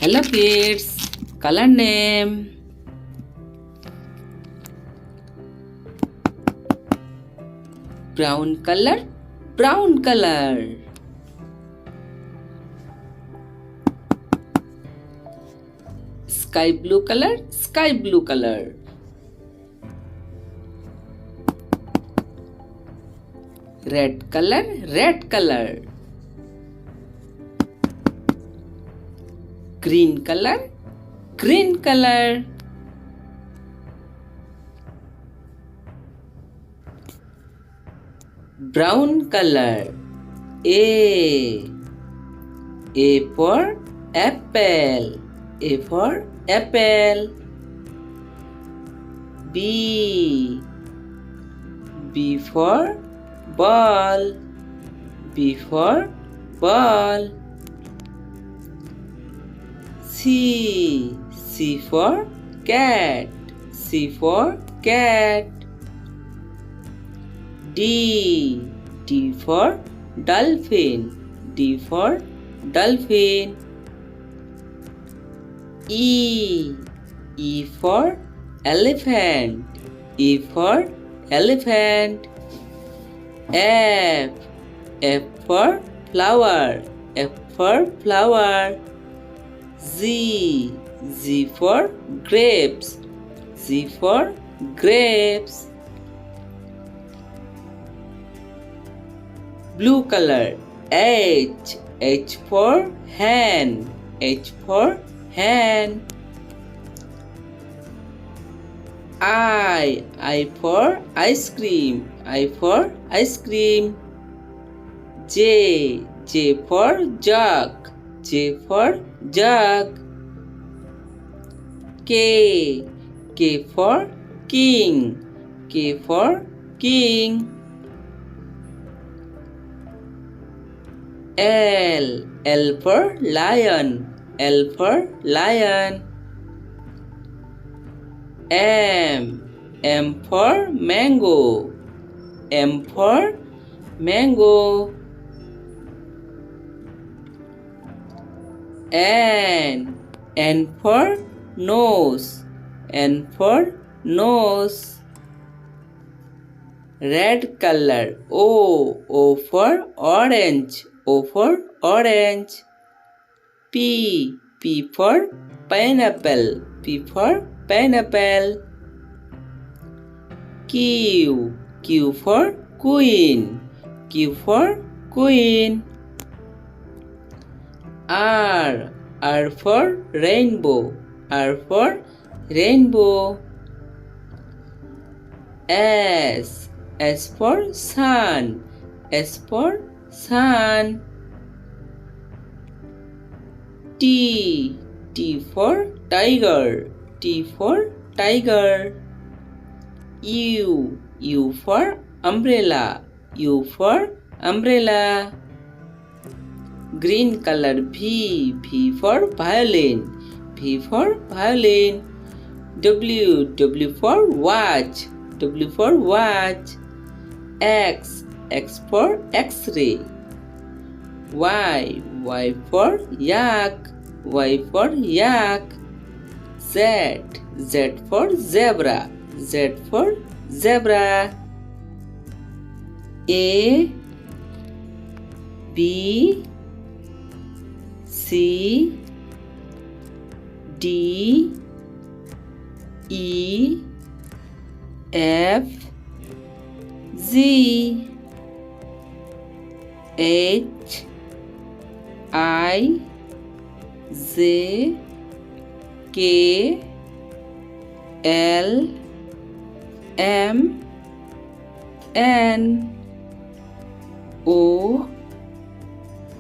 Hello kids, color name. Brown color, brown color. Sky blue color, sky blue color. Red color, red color. Green color, green color. Brown color. A for apple. A for apple. B for ball. B for ball. C for cat. C for cat. D for dolphin. D for dolphin. E for elephant. E for elephant. F for flower. F for flower. Z for grapes. Z for grapes. Blue color. H for hen. H for hen. I for ice cream. I for ice cream. J for jug. J for jug. K for king. K for king. L for lion. L for lion. M for mango. M for mango. N for nose. N for nose. Red color. O for orange. O for orange. P for pineapple. P for pineapple. Q for queen. Q for queen. R for rainbow. R for rainbow. S for sun. S for sun. T for tiger. T for tiger. U for umbrella. U for umbrella. Green color. V for violin. V for violin. W for watch. W for watch. X for x-ray. Y for yak. Y for yak. Z for zebra. Z for zebra. A B C D E F Z H I J K L M N O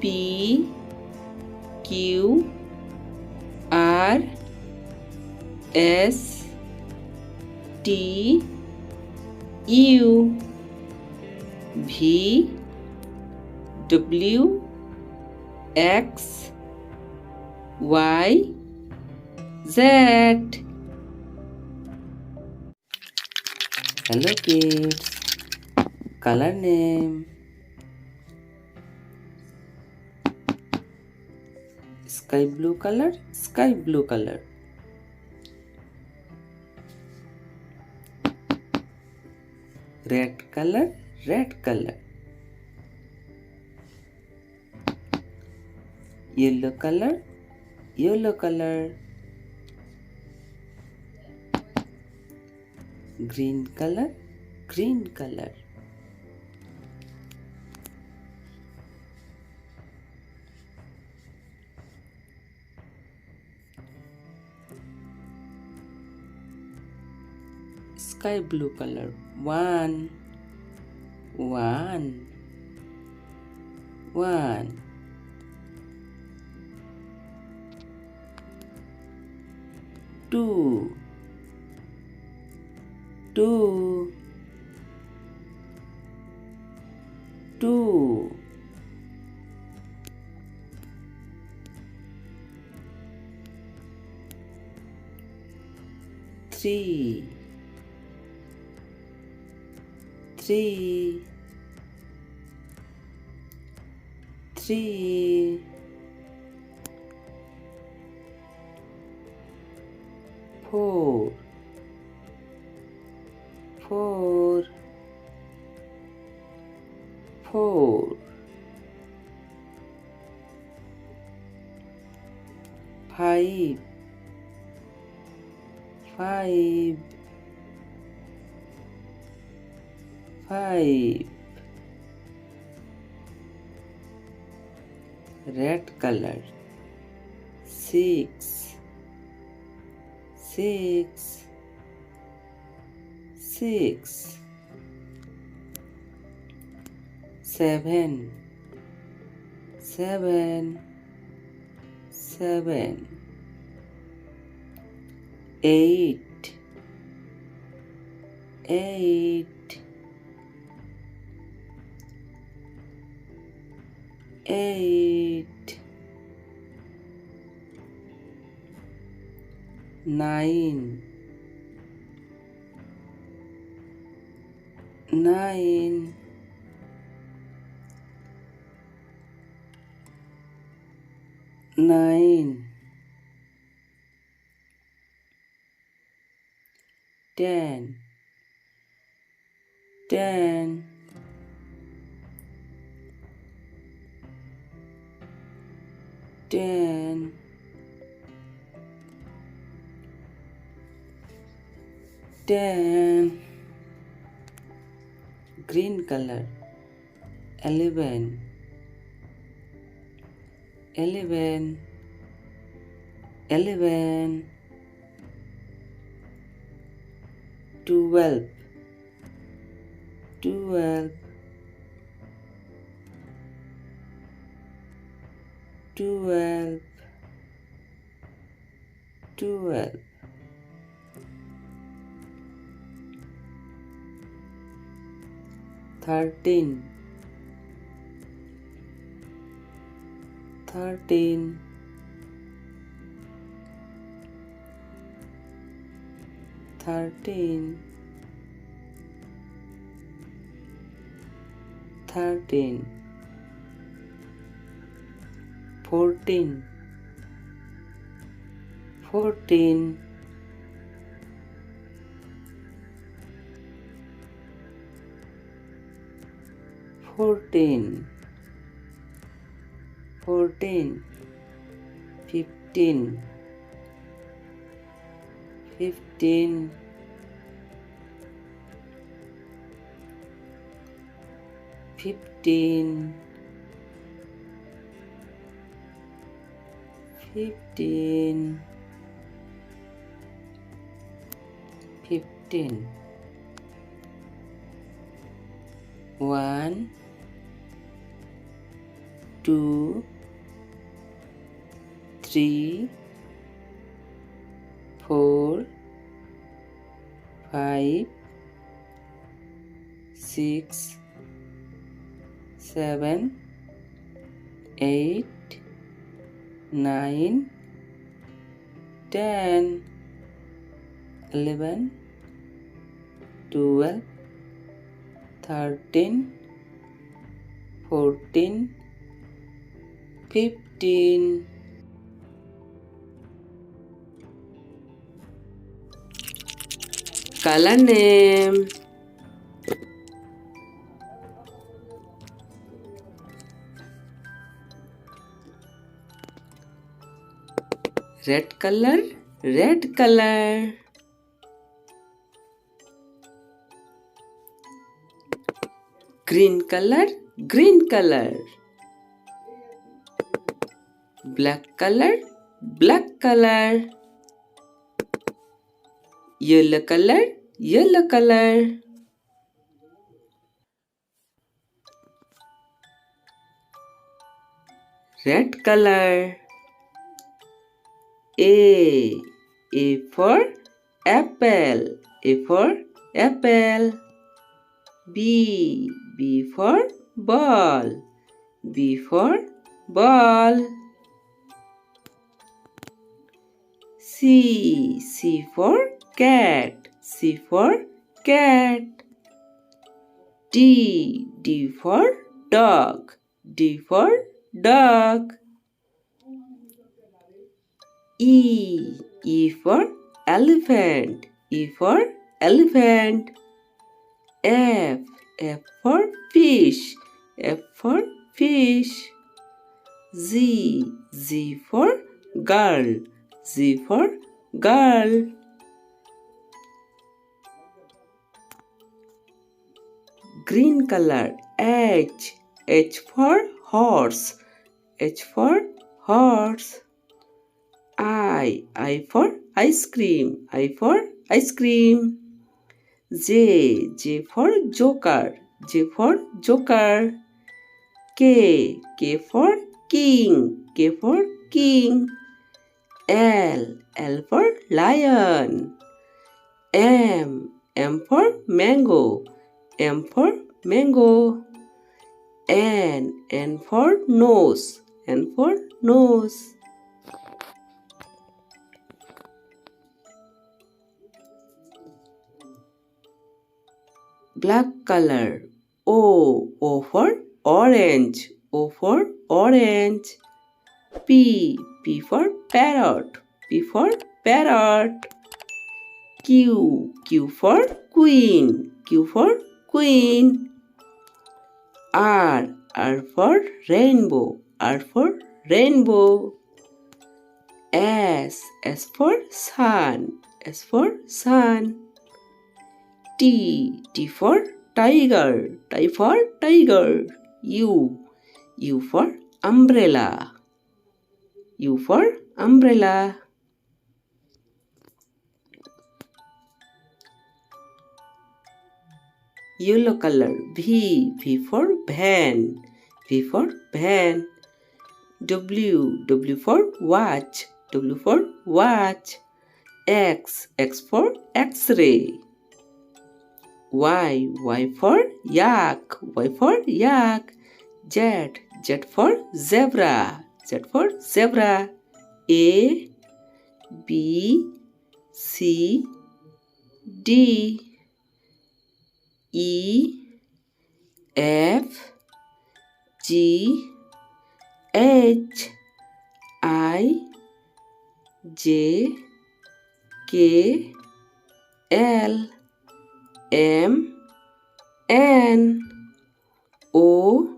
P Q R S T U V W X Y Z. Hello kids, color name. Sky blue color, sky blue color. Red color, red color. Yellow color, yellow color. Green color, green color. Sky blue color. One. Two. Three. Four. Five. Red color. Six. Seven. Eight. Nine. Ten. Green color. 11. 12. 13. 14. 15. 1, 2, 3, 4, 5, 6, 7, 8, 9, 10, 11, 12, 13, 14, 15. Color name. Red color, red color. Green color, green color. Black color, black color. Yellow color, yellow color. Red color. A for apple, A for apple. B for ball, B for ball. C for cat, C for cat. D for dog, D for dog. E for elephant, E for elephant. F for fish, F for fish. Z for girl, Z for girl. Green color. H for horse, H for horse. I for ice cream, I for ice cream. J for joker, J for joker. K for king, K for king. L for lion. M for mango, M for mango. N for nose, N for nose. Black color. O for orange, O for orange. P for parrot, P for parrot. Q for queen, Q for queen. R for rainbow, R for rainbow. S for sun, S for sun. T for tiger, T for tiger. U for umbrella, U for umbrella. Yellow color. V for van, V for van. W for watch, W for watch. X for x-ray. Y for yak, Y for yak. Z for zebra, Z for zebra. A B C D E F G H I J K L M N O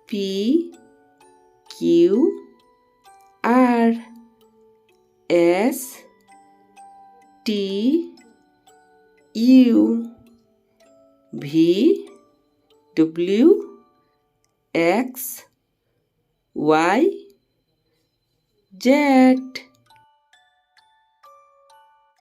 P Q R S T U V W X Y Z.